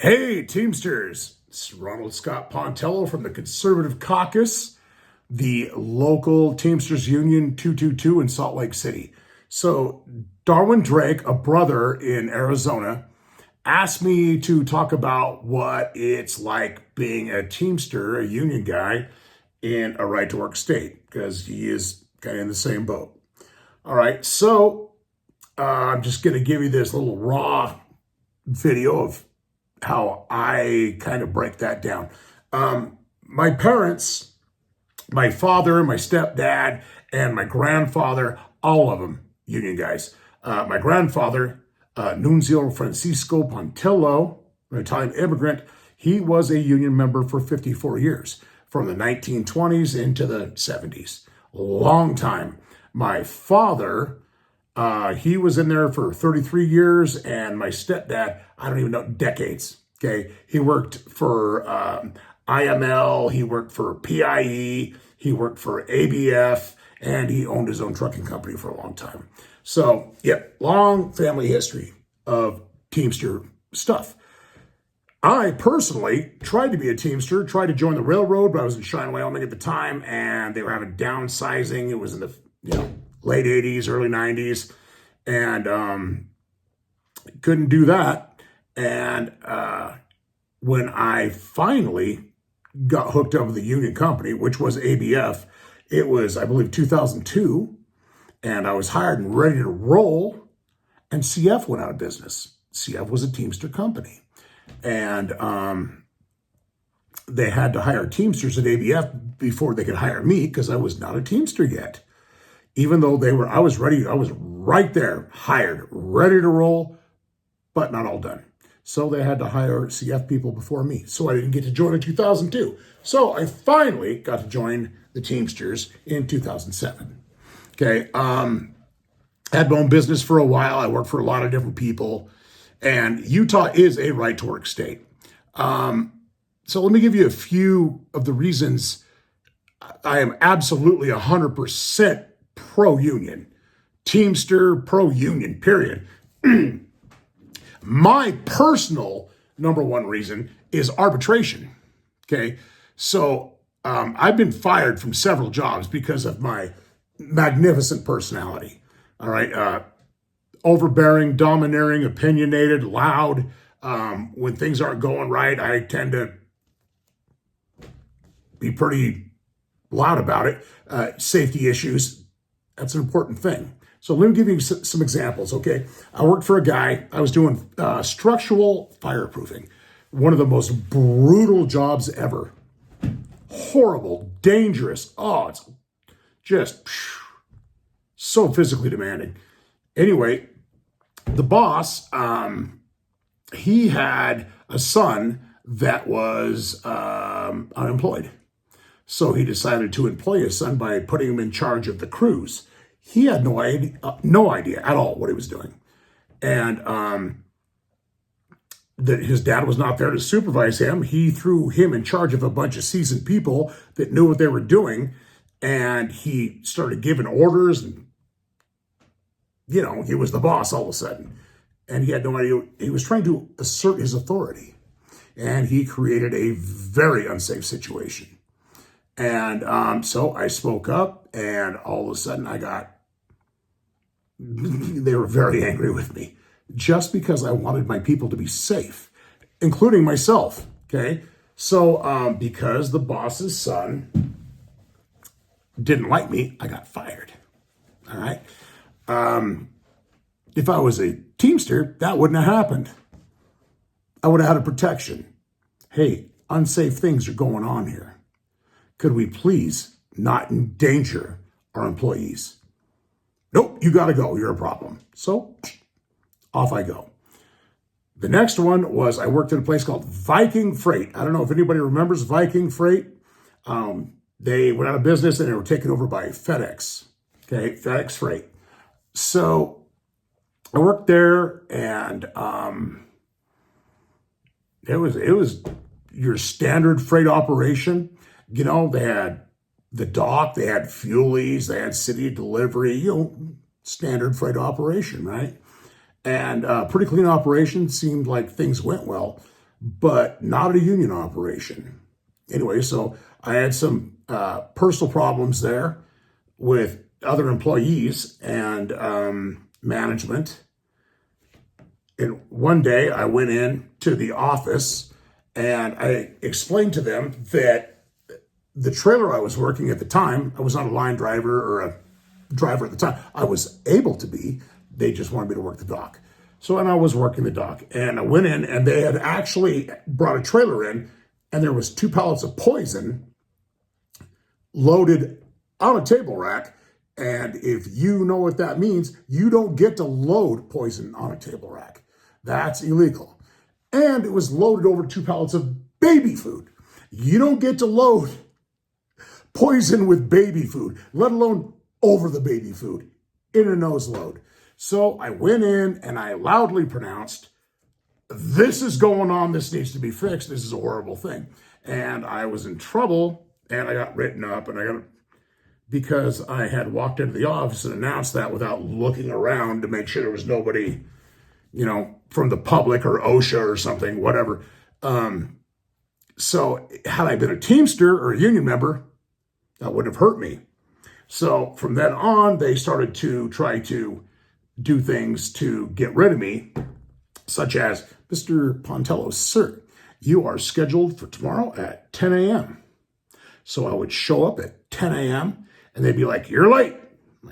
Hey, Teamsters! It's Ronald Scott Pontello from the Conservative Caucus, the local Teamsters Union 222 in Salt Lake City. So, Darwin Drake, a brother in Arizona, asked me to talk about what it's like being a Teamster, a union guy, in a right to work state, because he is kind of in the same boat. All right, so I'm just going to give you this little raw video of how I kind of break that down. My parents, my father, my stepdad, and my grandfather, all of them union guys. My grandfather, Nunzio Francisco Pontillo, an Italian immigrant, he was a union member for 54 years, from the 1920s into the 70s. Long time. My father, he was in there for 33 years, and my stepdad, I don't even know, decades. Okay, he worked for IML, he worked for PIE, he worked for ABF, and he owned his own trucking company for a long time. So, yeah, long family history of Teamster stuff. I personally tried to be a Teamster, tried to join the railroad, but I was in Cheyenne, Wyoming at the time, and they were having downsizing. It was in the late 80s, early 90s, and couldn't do that. And when I finally got hooked up with the union company, which was ABF, it was, I believe, 2002, and I was hired and ready to roll, and CF went out of business. CF was a Teamster company, and they had to hire Teamsters at ABF before they could hire me, because I was not a Teamster yet. Even though I was ready, I was right there, hired, ready to roll, but not all done. So they had to hire CF people before me. So I didn't get to join in 2002. So I finally got to join the Teamsters in 2007. Okay. Had my own business for a while. I worked for a lot of different people. And Utah is a right to work state. So let me give you a few of the reasons I am absolutely 100% pro-union. Teamster, pro-union, period. My personal number one reason is arbitration. Okay. So I've been fired from several jobs because of my magnificent personality. All right. Overbearing, domineering, opinionated, loud. When things aren't going right, I tend to be pretty loud about it. Safety issues, that's an important thing. So let me give you some examples, okay? I worked for a guy, I was doing structural fireproofing, one of the most brutal jobs ever. Horrible, dangerous. Oh, it's just so physically demanding. Anyway, the boss, he had a son that was unemployed. So he decided to employ his son by putting him in charge of the crews. He had no idea at all what he was doing. And that his dad was not there to supervise him. He threw him in charge of a bunch of seasoned people that knew what they were doing. And he started giving orders. And, he was the boss all of a sudden. And he had no idea. He was trying to assert his authority. And he created a very unsafe situation. And so I spoke up, and all of a sudden they were very angry with me, just because I wanted my people to be safe, including myself, okay? So because the boss's son didn't like me, I got fired, all right? If I was a Teamster, that wouldn't have happened. I would have had a protection. Hey, unsafe things are going on here. Could we please not endanger our employees? Nope, you got to go. You're a problem. So off I go. The next one was I worked at a place called Viking Freight. I don't know if anybody remembers Viking Freight. They went out of business and they were taken over by FedEx. Okay, FedEx Freight. So I worked there, and it was your standard freight operation. They had the dock, they had fuelies, they had city delivery, standard freight operation, right? And pretty clean operation. Seemed like things went well. but not a union operation. Anyway, so I had some personal problems there with other employees and management. And one day I went in to the office and I explained to them that the trailer I was working at the time, I was not a line driver or a driver at the time. I was able to be. They just wanted me to work the dock. So, and I was working the dock. And I went in and they had actually brought a trailer in and there was 2 pallets of poison loaded on a table rack. And if you know what that means, you don't get to load poison on a table rack. That's illegal. And it was loaded over 2 pallets of baby food. You don't get to load poison with baby food, let alone over the baby food in a nose load. So I went in and I loudly pronounced, this is going on. This needs to be fixed. This is a horrible thing. And I was in trouble and I got written up and because I had walked into the office and announced that without looking around to make sure there was nobody, from the public or OSHA or something, whatever. So had I been a Teamster or a union member, that would have hurt me. So from then on, they started to try to do things to get rid of me, such as, Mr. Pontello, sir, you are scheduled for tomorrow at 10 a.m. So I would show up at 10 a.m. and they'd be like, you're late.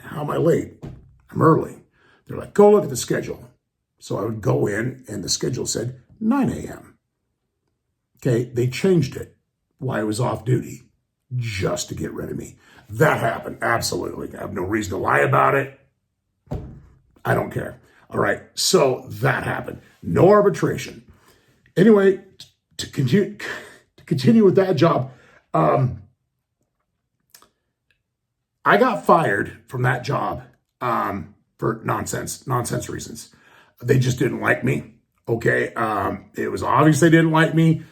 How am I late? I'm early. They're like, go look at the schedule. So I would go in and the schedule said 9 a.m. Okay, they changed it while I was off duty just to get rid of me. That happened, absolutely. I have no reason to lie about it. I don't care. All right, so that happened. No arbitration. Anyway, to continue with that job, I got fired from that job for nonsense reasons. They just didn't like me. Okay, it was obvious they didn't like me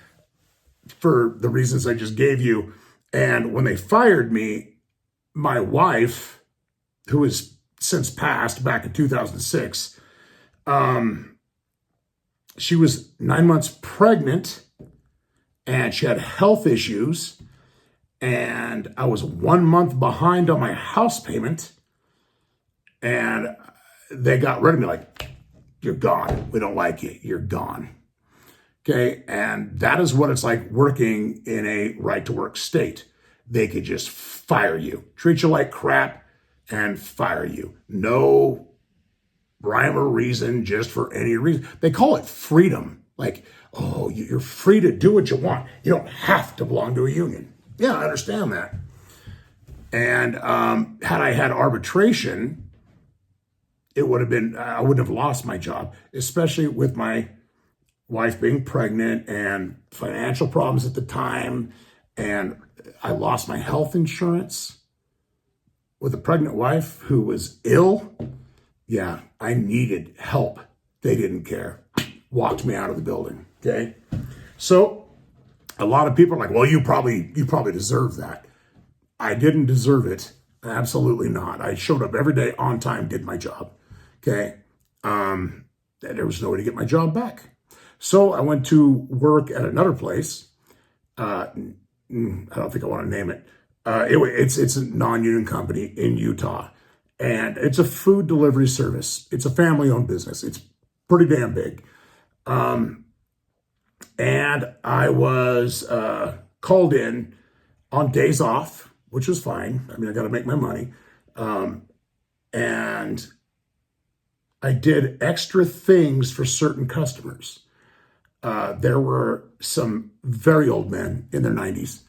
for the reasons I just gave you. And when they fired me, my wife, who has since passed back in 2006, she was 9 months pregnant and she had health issues. And I was 1 month behind on my house payment. And they got rid of me like, you're gone. We don't like you. You're gone. Okay. And that is what it's like working in a right to work state. They could just fire you, treat you like crap and fire you. No rhyme or reason, just for any reason. They call it freedom. Like, oh, you're free to do what you want. You don't have to belong to a union. Yeah, I understand that. And had I had arbitration, it would have been, I wouldn't have lost my job, especially with my wife being pregnant and financial problems at the time. And I lost my health insurance with a pregnant wife who was ill. Yeah, I needed help. They didn't care. Walked me out of the building. Okay. So a lot of people are like, well, you probably deserve that. I didn't deserve it. Absolutely not. I showed up every day on time, did my job. Okay. There was no way to get my job back. So I went to work at another place. I don't think I want to name it. It's a non-union company in Utah. And it's a food delivery service. It's a family-owned business. It's pretty damn big. And I was called in on days off, which was fine. I mean, I got to make my money. And I did extra things for certain customers. There were some very old men in their 90s,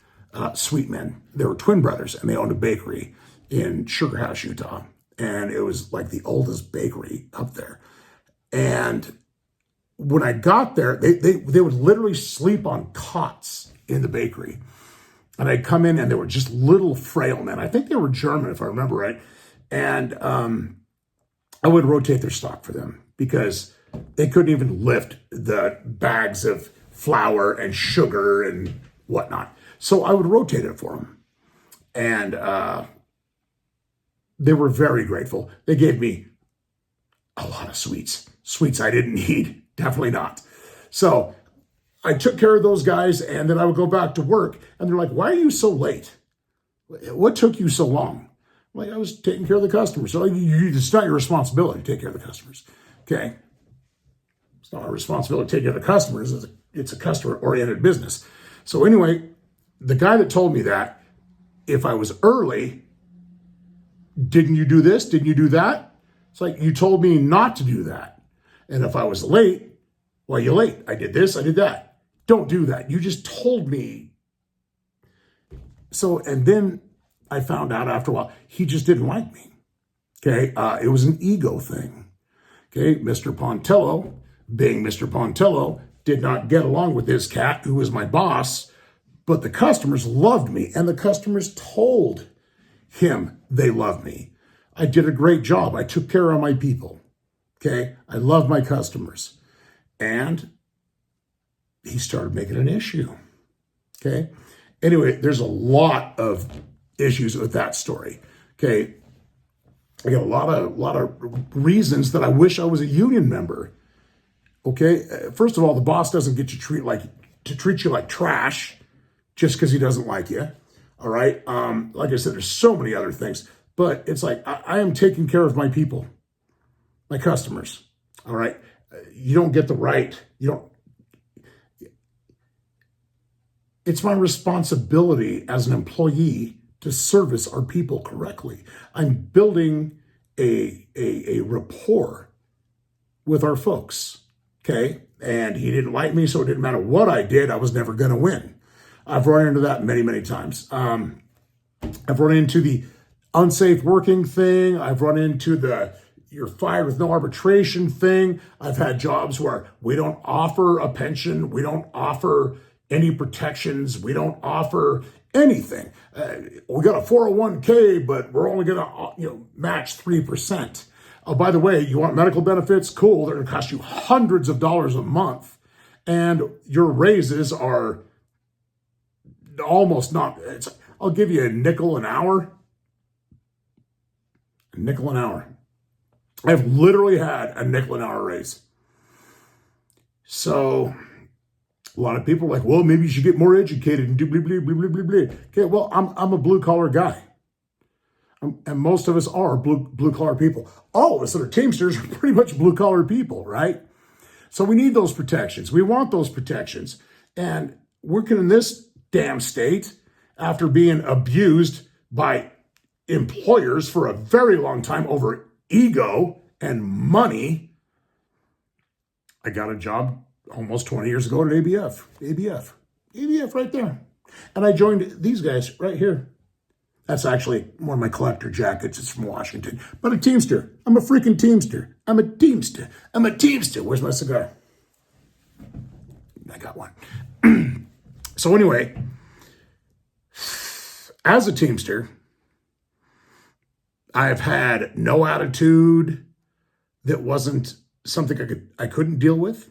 sweet men. They were twin brothers, and they owned a bakery in Sugar House, Utah. And it was like the oldest bakery up there. And when I got there, they would literally sleep on cots in the bakery. And I'd come in and they were just little frail men. I think they were German, if I remember right. And I would rotate their stock for them because they couldn't even lift the bags of flour and sugar and whatnot. So I would rotate it for them. And they were very grateful. They gave me a lot of sweets I didn't need. Definitely not. So I took care of those guys, and then I would go back to work, and they're like, why are you so late? What took you so long? Like, I was taking care of the customers. So it's not your responsibility to take care of the customers. Okay. It's not our responsibility to take care of the customers. It's a customer-oriented business. So anyway, the guy that told me that, if I was early, didn't you do this? Didn't you do that? It's like, you told me not to do that. And if I was late, well, you're late. I did this, I did that. Don't do that. You just told me. So, and then I found out after a while, he just didn't like me. Okay. It was an ego thing. Okay. Mr. Pontello, being Mr. Pontello, did not get along with this cat who was my boss, but the customers loved me, and the customers told him they loved me. I did a great job. I took care of my people. Okay. I love my customers. And he started making an issue. Okay. Anyway, there's a lot of issues with that story. Okay. I got a lot of reasons that I wish I was a union member. Okay. First of all, the boss doesn't get to treat you like trash just because he doesn't like you. All right. Like I said, there's so many other things, but it's like, I am taking care of my people, my customers. All right. You don't get the right. It's my responsibility as an employee to service our people correctly. I'm building a rapport with our folks. Okay. And he didn't like me, so it didn't matter what I did. I was never going to win. I've run into that many, many times. I've run into the unsafe working thing. I've run into the you're fired with no arbitration thing. I've had jobs where we don't offer a pension. We don't offer any protections. We don't offer anything. We got a 401k, but we're only going to match 3%. Oh, by the way, you want medical benefits? Cool. They're going to cost you hundreds of dollars a month. And your raises are almost not, I'll give you a nickel an hour. A nickel an hour. I've literally had a nickel an hour raise. So a lot of people are like, well, maybe you should get more educated and do blah, blah, blah, blah, blah, blah. Okay, well, I'm a blue collar guy. And most of us are blue collar people. All of us that are Teamsters are pretty much blue collar people, right? So we need those protections. We want those protections. And working in this damn state after being abused by employers for a very long time over ego and money, I got a job almost 20 years ago at ABF right there. And I joined these guys right here. That's actually one of my collector jackets. It's from Washington. But a Teamster. I'm a freaking Teamster. I'm a Teamster. Where's my cigar? I got one. So anyway, as a Teamster, I've had no attitude that wasn't something I couldn't deal with.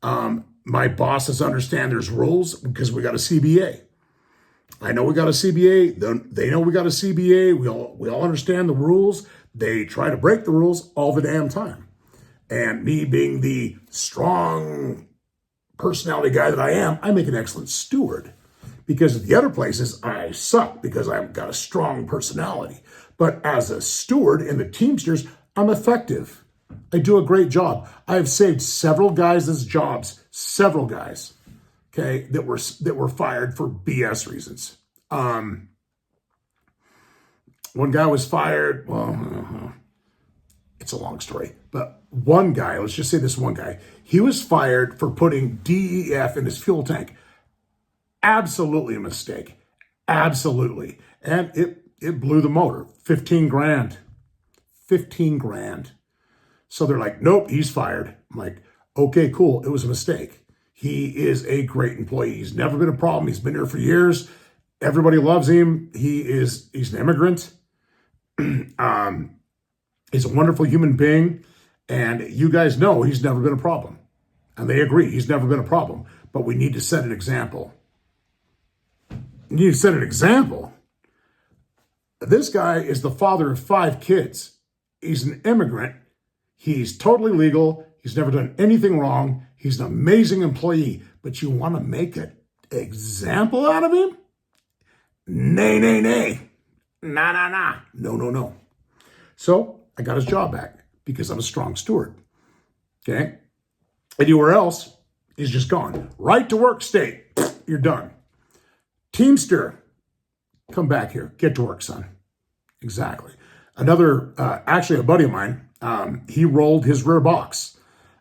My bosses understand there's rules because we got a CBA. I know we got a CBA. They know we got a CBA. We all understand the rules. They try to break the rules all the damn time. And me being the strong personality guy that I am, I make an excellent steward. Because at the other places, I suck because I've got a strong personality. But as a steward in the Teamsters, I'm effective. I do a great job. I've saved several guys' jobs, okay, that were fired for BS reasons. One guy was fired, well, it's a long story, but one guy, let's just say this one guy, he was fired for putting DEF in his fuel tank. Absolutely a mistake. Absolutely. And it blew the motor. 15 grand. 15 grand. So they're like, nope, he's fired. I'm like, okay, cool. It was a mistake. He is a great employee. He's never been a problem. He's been here for years. Everybody loves him. He's an immigrant. He's a wonderful human being. And you guys know he's never been a problem. And they agree he's never been a problem. But we need to set an example. You need to set an example. This guy is the father of 5 kids. He's an immigrant. He's totally legal. He's never done anything wrong. He's an amazing employee. but you want to make an example out of him? Nay, nay, nay. Nah, nah, nah. No, no, no. So I got his job back because I'm a strong steward. Okay? Anywhere else, he's just gone. Right to work state, you're done. Teamster, come back here. Get to work, son. Exactly. Another, actually a buddy of mine, he rolled his rear box.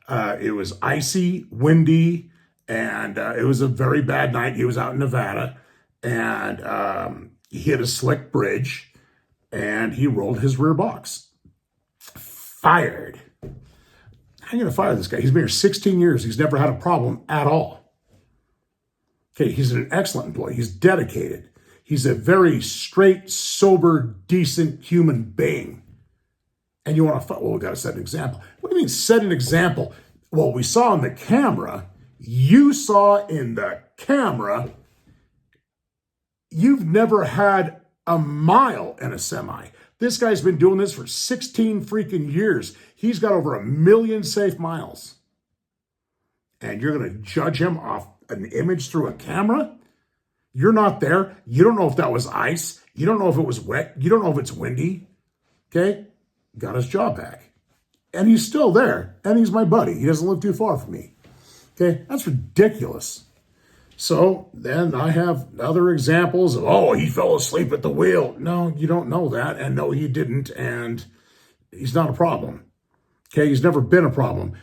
It was icy, windy, and it was a very bad night. He was out in Nevada, and he hit a slick bridge, and he rolled his rear box. Fired. How are you going to fire this guy? He's been here 16 years. He's never had a problem at all. Okay, he's an excellent employee. He's dedicated. He's a very straight, sober, decent human being. And you want to, well, we got to set an example. What do you mean set an example? Well, we saw in the camera, you saw in the camera, you've never had a mile in a semi. This guy's been doing this for 16 freaking years. He's got over 1 million safe miles. And you're going to judge him off an image through a camera? You're not there. You don't know if that was ice. You don't know if it was wet. You don't know if it's windy. Okay? Got his job back. And he's still there. And he's my buddy. He doesn't live too far from me. Okay? That's ridiculous. So then I have other examples of, oh, he fell asleep at the wheel. No, you don't know that. And no, he didn't. And he's not a problem. Okay? He's never been a problem.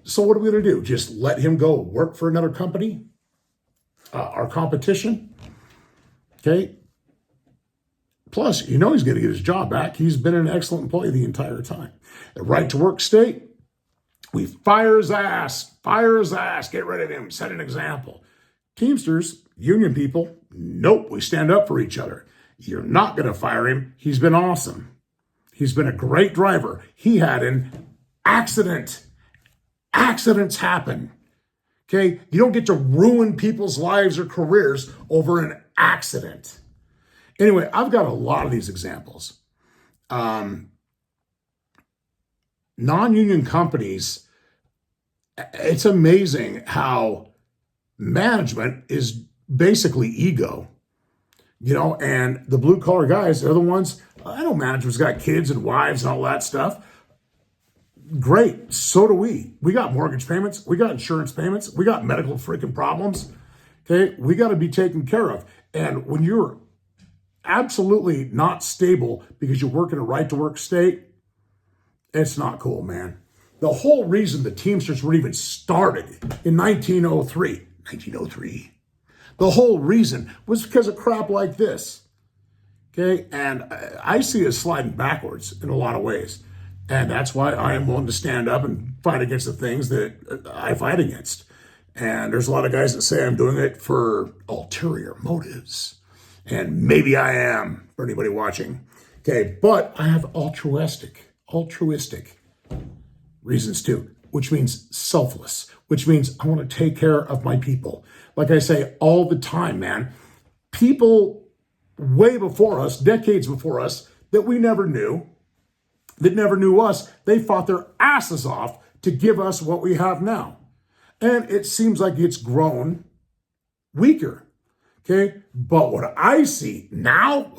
So what are we going to do? Just let him go work for another company? Our competition? Okay? Plus, you know he's going to get his job back. He's been an excellent employee the entire time. The right to work state, we fire his ass, get rid of him, set an example. Teamsters, union people, nope, we stand up for each other. You're not going to fire him. He's been awesome. He's been a great driver. He had an accident. Accidents happen. Okay? You don't get to ruin people's lives or careers over an accident. Anyway, I've got a lot of these examples. Non-union companies, it's amazing how management is basically ego. You know, and the blue collar guys, they're the ones, I know management's got kids and wives and all that stuff. Great. So do we. We got mortgage payments. We got insurance payments. We got medical freaking problems. Okay. We got to be taken care of. And when you're absolutely not stable because you work in a right to work state, it's not cool, man. The whole reason the Teamsters were even started in 1903, the whole reason was because of crap like this. Okay. And I see us sliding backwards in a lot of ways. And that's why I am willing to stand up and fight against the things that I fight against. And there's a lot of guys that say I'm doing it for ulterior motives. And maybe I am, for anybody watching. Okay, but I have altruistic reasons too, which means selfless, which means I want to take care of my people. Like I say all the time, man, people way before us, decades before us, that we never knew, that never knew us, they fought their asses off to give us what we have now. And it seems like it's grown weaker. Okay. But what I see now,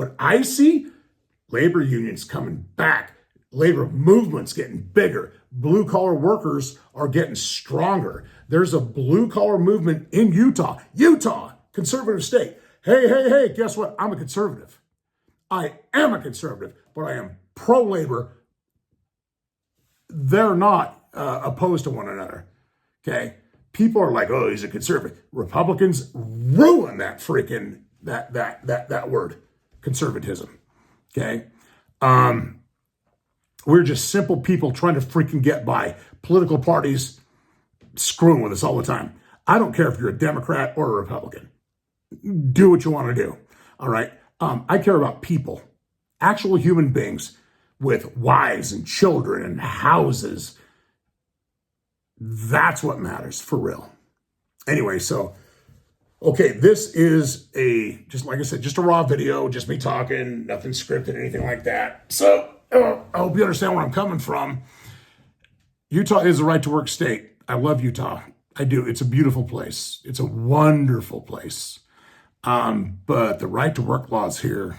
labor unions coming back, labor movements getting bigger, blue collar workers are getting stronger. There's a blue collar movement in Utah, conservative state. Hey, guess what? I'm a conservative. I am a conservative, but I am pro-labor. They're not opposed to one another. Okay. People are like, oh, he's a conservative. Republicans ruin that freaking, that word, conservatism. Okay. We're just simple people trying to freaking get by. Political parties screwing with us all the time. I don't care if you're a Democrat or a Republican. Do what you want to do. All right. I care about people, actual human beings with wives and children and houses. That's what matters for real. Anyway, so, okay, this is just like I said, just a raw video, just me talking, nothing scripted, anything like that. So I hope you understand where I'm coming from. Utah is a right to work state. I love Utah. I do. It's a beautiful place. It's a wonderful place. But the right to work laws here,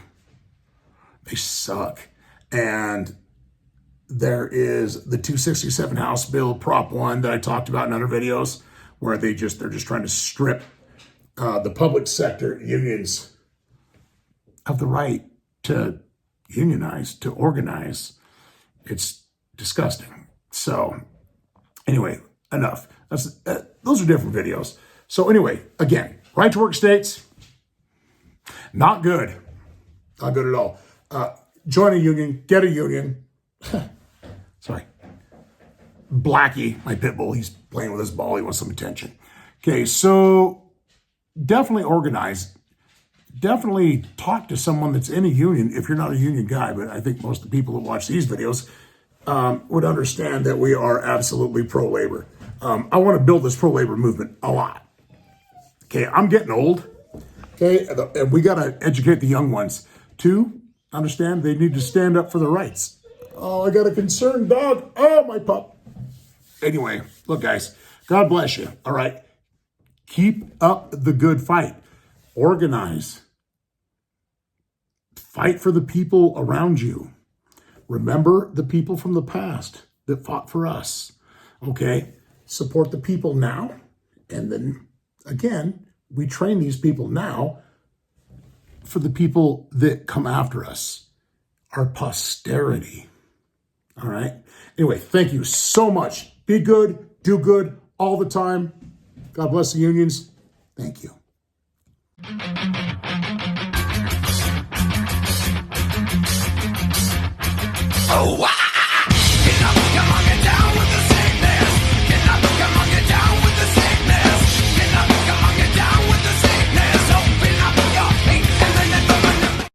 they suck. And there is the 267 House Bill, Prop 1, that I talked about in other videos, where they're just trying to strip the public sector unions of the right to unionize, to organize. It's disgusting. So anyway, enough. Those are different videos. So anyway, again, right to work states, not good. Not good at all. Join a union, get a union. Sorry. Blackie, my pit bull, he's playing with his ball. He wants some attention. Okay, so definitely organize. Definitely talk to someone that's in a union if you're not a union guy, but I think most of the people that watch these videos would understand that we are absolutely pro-labor. I want to build this pro-labor movement a lot. Okay, I'm getting old. Okay, and we got to educate the young ones to understand they need to stand up for their rights. Oh, I got a concerned dog. Oh, my pup. Anyway, look, guys, God bless you. All right, keep up the good fight. Organize. Fight for the people around you. Remember the people from the past that fought for us. Okay? Support the people now. And then, again, we train these people now for the people that come after us, our posterity. All right? Anyway, thank you so much. Be good, do good all the time. God bless the unions. Thank you. Oh, wow.